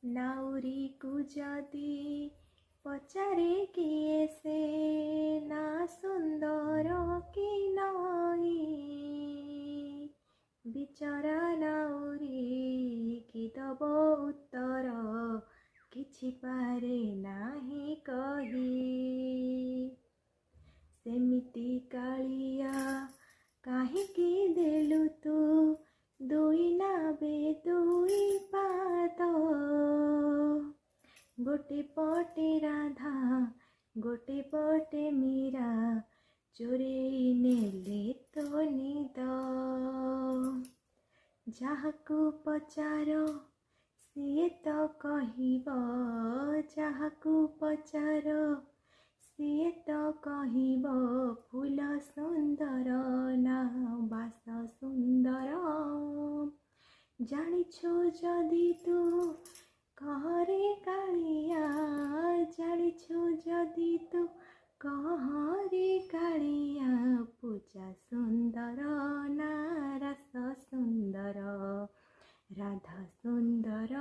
नाउरी को जदि पचारे किए से ना सुंदर कि नई, बिचरा नाउरी कि दब उत्तर किछि पारे नाही कही। सेमिति कालिया काहिकी देलु तू दुई नाबे दुई पाद, गोटे पटे राधा गोटे पटे मीरा चोरेई नेले तो निद। जाहाकू पचार सिए तो कहिब, जाहाकू पचार सिए तो कहिब, फूल सुंदर ना बास सुंदर। जानिछु जदि तू कहरे कालिया, जानिछु जदि तू कहरे कालिया, पूजा सुंदर ना रस सुंदर, राधा सुंदर